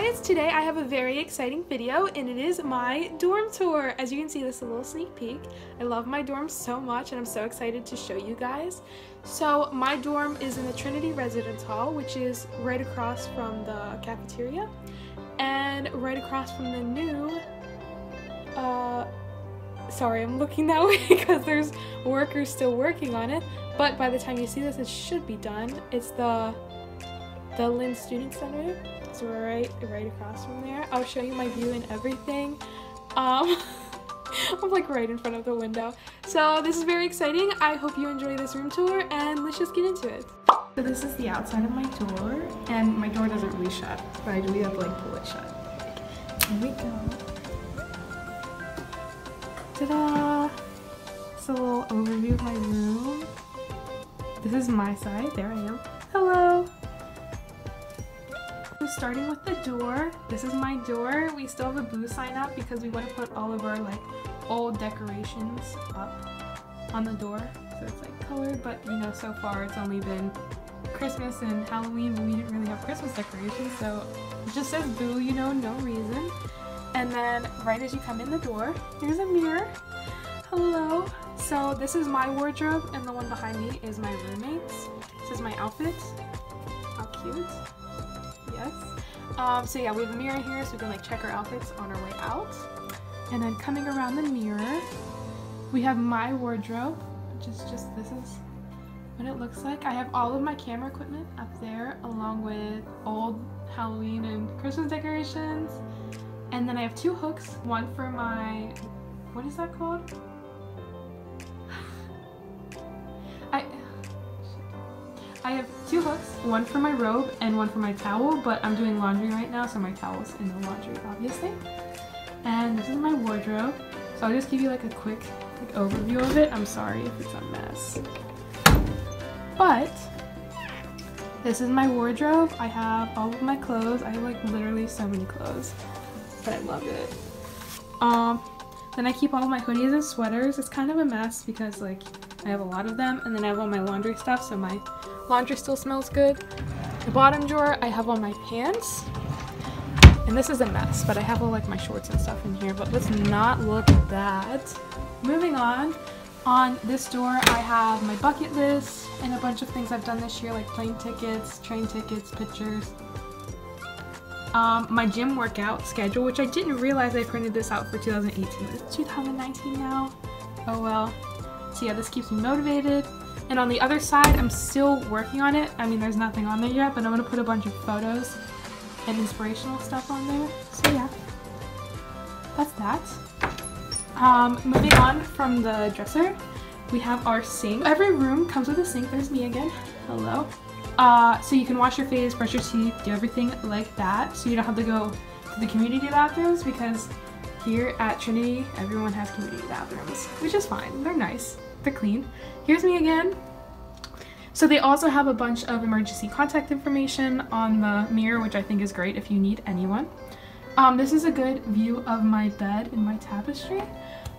guys, today I have a very exciting video and it is my dorm tour. As you can see, this is a little sneak peek. I love my dorm so much and I'm so excited to show you guys. So my dorm is in the Trinity Residence Hall, which is right across from the cafeteria and right across from the new, sorry, I'm looking that way because there's workers still working on it, but by the time you see this, it should be done. It's the Lynn Student Center. So we're right across from there. I'll show you my view and everything. I'm like right in front of the window. So this is very exciting. I hope you enjoy this room tour and let's just get into it. So this is the outside of my door, and my door doesn't really shut, but I do have to like pull it shut. Here we go. Ta-da! It's a little overview of my room. This is my side. There I am. Hello! Starting with the door, this is my door. We still have a boo sign up because we want to put all of our like old decorations up on the door, so it's like colored, but you know, so far it's only been Christmas and Halloween, but we didn't really have Christmas decorations, so it just says boo, you know, no reason. And then right as you come in the door, there's a mirror. Hello. So this is my wardrobe and the one behind me is my roommate's. This is my outfit. How cute. Yes. So yeah, we have a mirror here so we can like check our outfits on our way out. And then coming around the mirror, we have my wardrobe, which is just, this is what it looks like. I have all of my camera equipment up there along with old Halloween and Christmas decorations. And then I have two hooks, one for my, what is that called? I have two hooks, one for my robe and one for my towel, but I'm doing laundry right now, so my towel's in the laundry, obviously. And this is my wardrobe, so I'll just give you like a quick overview of it. I'm sorry if it's a mess. But this is my wardrobe. I have all of my clothes. I have like literally so many clothes, but I love it. Then I keep all of my hoodies and sweaters. It's kind of a mess because like I have a lot of them, and then I have all my laundry stuff, so my laundry still smells good. The bottom drawer, I have all my pants. And this is a mess, but I have all like my shorts and stuff in here, but let's not look at that. Moving on this door, I have my bucket list and a bunch of things I've done this year, like plane tickets, train tickets, pictures. My gym workout schedule, which I didn't realize I printed this out for 2018. It's 2019 now. Oh well. So yeah, this keeps me motivated. And on the other side, I'm still working on it. I mean, there's nothing on there yet, but I'm gonna put a bunch of photos and inspirational stuff on there. So yeah, that's that. Moving on from the dresser, we have our sink. Every room comes with a sink. There's me again. Hello. So you can wash your face, brush your teeth, do everything like that. So you don't have to go to the community bathrooms, because here at Trinity, everyone has community bathrooms, which is fine. They're nice. They're clean. Here's me again. So they also have a bunch of emergency contact information on the mirror, which I think is great if you need anyone. This is a good view of my bed and my tapestry.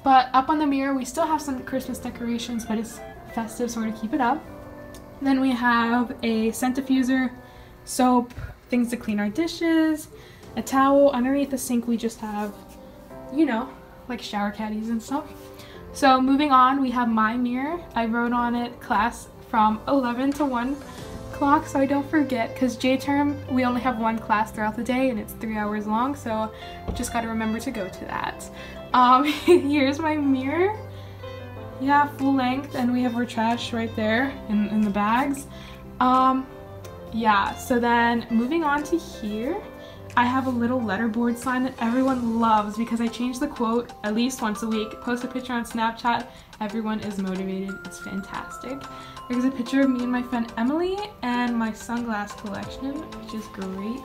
But up on the mirror, we still have some Christmas decorations, but it's festive, so we're gonna keep it up. Then we have a scent diffuser, soap, things to clean our dishes, a towel. Underneath the sink, we just have, you know, like shower caddies and stuff. So moving on, we have my mirror. I wrote on it class from 11 to 1 o'clock, so I don't forget, because J-term, we only have one class throughout the day and it's 3 hours long, so just gotta remember to go to that. Here's my mirror. Yeah, full length, and we have our trash right there in the bags. Yeah, so then moving on to here, I have a little letterboard sign that everyone loves because I change the quote at least once a week, post a picture on Snapchat, everyone is motivated, it's fantastic. There's a picture of me and my friend Emily and my sunglass collection, which is great.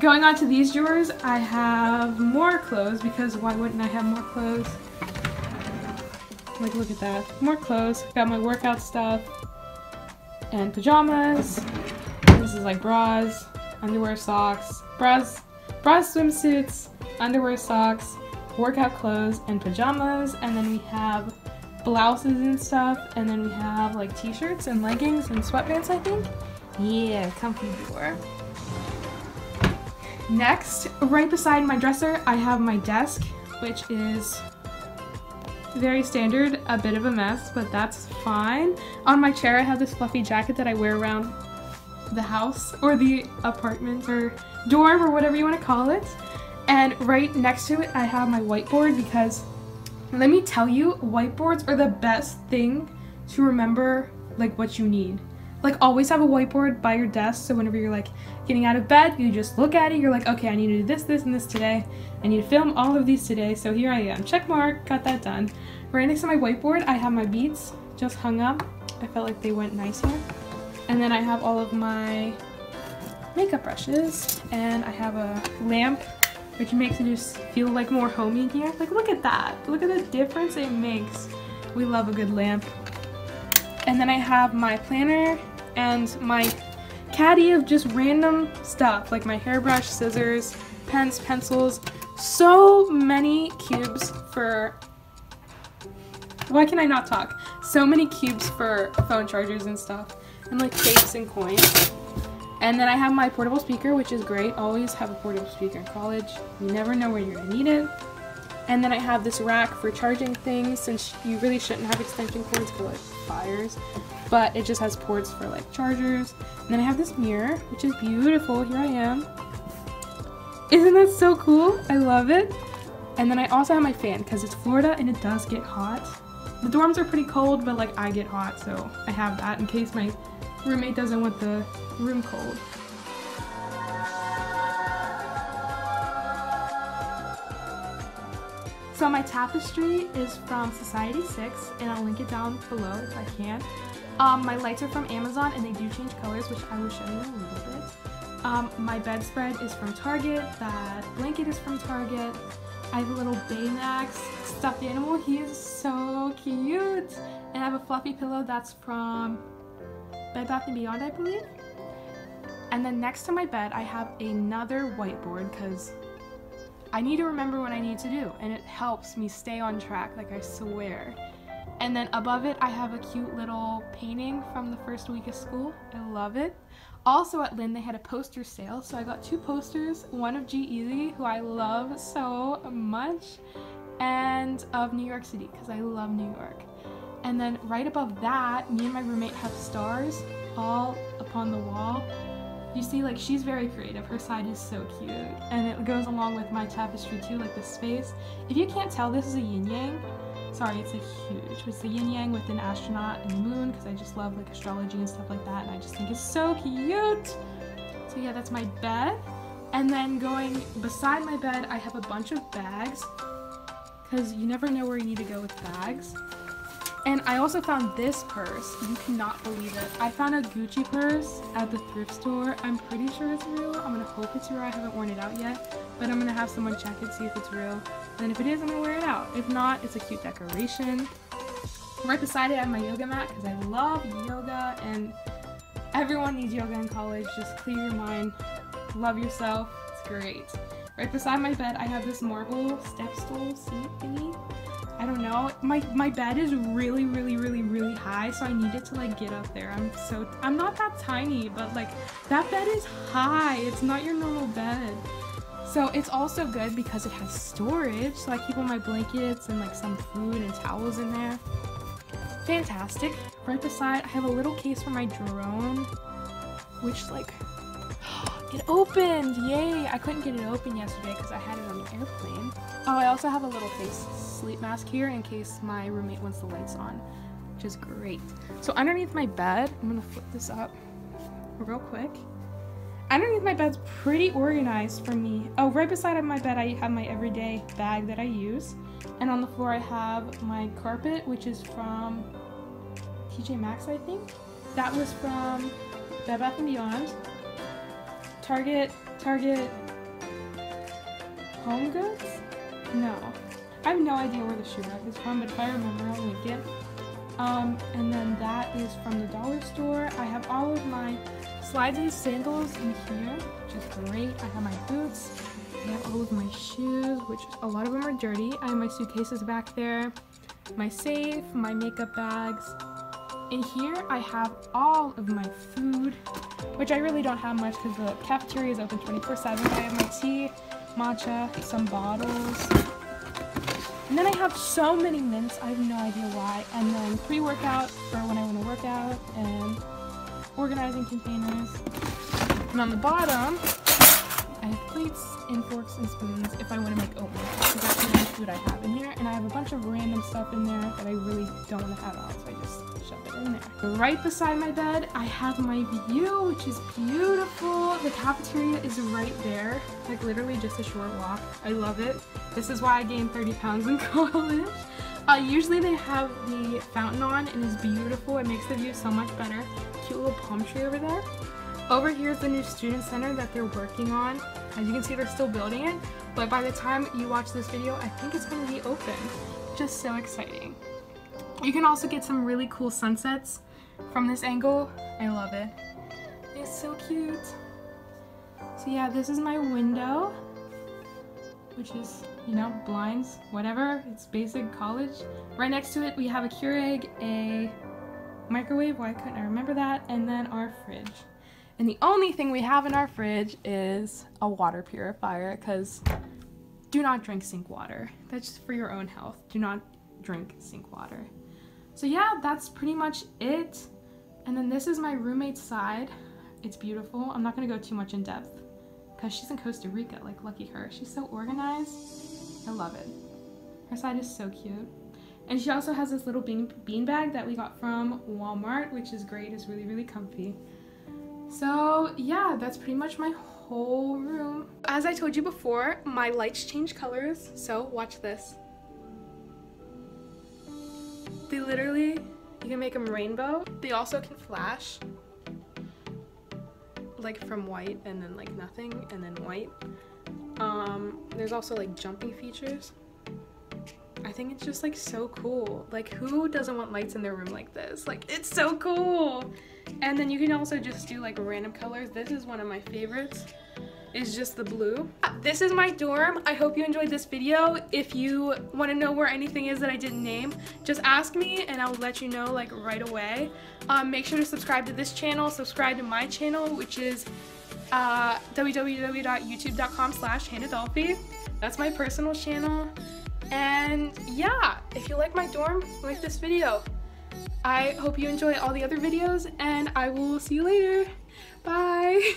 Going on to these drawers, I have more clothes because why wouldn't I have more clothes? Like, look at that, more clothes. Got my workout stuff and pajamas. This is like bras, underwear, socks, bras, swimsuits, underwear, socks, workout clothes, and pajamas. And then we have blouses and stuff, and then we have like t-shirts and leggings and sweatpants, I think. Yeah, comfy drawer. Next, right beside my dresser, I have my desk, which is very standard, a bit of a mess, but that's fine. On my chair, I have this fluffy jacket that I wear around the house or the apartment or dorm or whatever you want to call it. And right next to it, I have my whiteboard because let me tell you, whiteboards are the best thing to remember like what you need. Like always have a whiteboard by your desk, so whenever you're like getting out of bed, you just look at it, you're like, okay, I need to do this, this, and this today. I need to film all of these today, so here I am. Check mark, got that done. Right next to my whiteboard, I have my beads just hung up. I felt like they went nice here. And then I have all of my makeup brushes, and I have a lamp, which makes it just feel like more homey in here. Like, look at that. Look at the difference it makes. We love a good lamp. And then I have my planner and my caddy of just random stuff, like my hairbrush, scissors, pens, pencils, so many cubes for... Why can I not talk? So many cubes for phone chargers and stuff, and like tapes and coins. And then I have my portable speaker, which is great. Always have a portable speaker in college. You never know where you're gonna need it. And then I have this rack for charging things, since you really shouldn't have extension cords for like fires, but it just has ports for like chargers. And then I have this mirror, which is beautiful. Here I am. Isn't that so cool? I love it. And then I also have my fan because it's Florida and it does get hot. The dorms are pretty cold, but like I get hot, so I have that in case my roommate doesn't want the room cold. So my tapestry is from Society 6, and I'll link it down below if I can. My lights are from Amazon, and they do change colors, which I will show you in a little bit. My bedspread is from Target. That blanket is from Target. I have a little Baymax stuffed animal. He is so cute. And I have a fluffy pillow that's from Bed Bath & Beyond, I believe. And then next to my bed, I have another whiteboard because I need to remember what I need to do, and it helps me stay on track, like I swear. And then above it, I have a cute little painting from the first week of school. I love it. Also at Lynn, they had a poster sale, so I got 2 posters, one of G-Eazy, who I love so much, and of New York City, because I love New York. And then right above that, me and my roommate have stars all upon the wall. You see, like, she's very creative. Her side is so cute, and it goes along with my tapestry too, like the space. If you can't tell, this is a yin-yang. Sorry, it's a huge. It's a yin-yang with an astronaut and moon, because I just love like astrology and stuff like that, and I just think it's so cute. So yeah, that's my bed. And then going beside my bed, I have a bunch of bags, because you never know where you need to go with bags. And I also found this purse. You cannot believe it. I found a Gucci purse at the thrift store. I'm pretty sure it's real. I'm gonna hope it's real. I haven't worn it out yet, but I'm gonna have someone check it, see if it's real. And then if it is, I'm gonna wear it out. If not, it's a cute decoration. Right beside it, I have my yoga mat because I love yoga, and everyone needs yoga in college. Just clear your mind, love yourself. It's great. Right beside my bed, I have this marble step stool seat thingy. I don't know, my bed is really high, so I needed to like get up there. I'm not that tiny, but like that bed is high. It's not your normal bed. So it's also good because it has storage, so I keep all my blankets and like some food and towels in there. Fantastic. Right beside, I have a little case for my drone, which like, it opened! Yay! I couldn't get it open yesterday because I had it on the airplane. Oh, I also have a little face sleep mask here in case my roommate wants the lights on, which is great. So underneath my bed, I'm gonna flip this up real quick. Underneath my bed's pretty organized for me. Oh, right beside my bed, I have my everyday bag that I use. And on the floor, I have my carpet, which is from TJ Maxx, I think. That was from Bed Bath & Beyond. Target Home Goods? No. I have no idea where the shoe rack is from, but if I remember, I'll link it. And then that is from the dollar store. I have all of my slides and sandals in here, which is great. I have my boots. I have all of my shoes, which a lot of them are dirty. I have my suitcases back there, my safe, my makeup bags, In here, I have all of my food, which I really don't have much because the cafeteria is open 24/7. But I have my tea, matcha, some bottles, and then I have so many mints. I have no idea why. And then pre-workout for when I want to work out, and organizing containers. And on the bottom, I have plates and forks and spoons if I want to make oatmeal, because that's the only food I have in here. And I have a bunch of random stuff in there that I really don't want to have out, so I just shove it in there. Right beside my bed, I have my view, which is beautiful. The cafeteria is right there, like literally just a short walk. I love it. This is why I gained 30 pounds in college. Usually they have the fountain on, and it's beautiful. It makes the view so much better. Cute little palm tree over there. Over here is the new student center that they're working on. As you can see, they're still building it, but by the time you watch this video, I think it's going to be open. Just so exciting. You can also get some really cool sunsets from this angle. I love it. It's so cute. So yeah, this is my window, which is, you know, blinds, whatever. It's basic college. Right next to it, we have a Keurig, a microwave. Why couldn't I remember that? And then our fridge. And the only thing we have in our fridge is a water purifier, because do not drink sink water. That's just for your own health. Do not drink sink water. So yeah, that's pretty much it. And then this is my roommate's side. It's beautiful. I'm not gonna go too much in depth because she's in Costa Rica, like lucky her. She's so organized. I love it. Her side is so cute. And she also has this little bean bag that we got from Walmart, which is great. It's really, really comfy. So yeah, that's pretty much my whole room. As I told you before, my lights change colors, so watch this. They literally, you can make them rainbow. They also can flash, like from white and then like nothing and then white. There's also like jumping features. I think it's just like so cool. Like, who doesn't want lights in their room like this? Like, it's so cool. And then you can also just do like random colors. This is one of my favorites. Is just the blue. This is my dorm. I hope you enjoyed this video. If you want to know where anything is that I didn't name, just ask me and I'll let you know like right away. Make sure to subscribe to this channel, subscribe to my channel, which is www.youtube.com/HannahDolphy. That's my personal channel. And yeah, if you like my dorm, like this video. I hope you enjoy all the other videos, and I will see you later. Bye!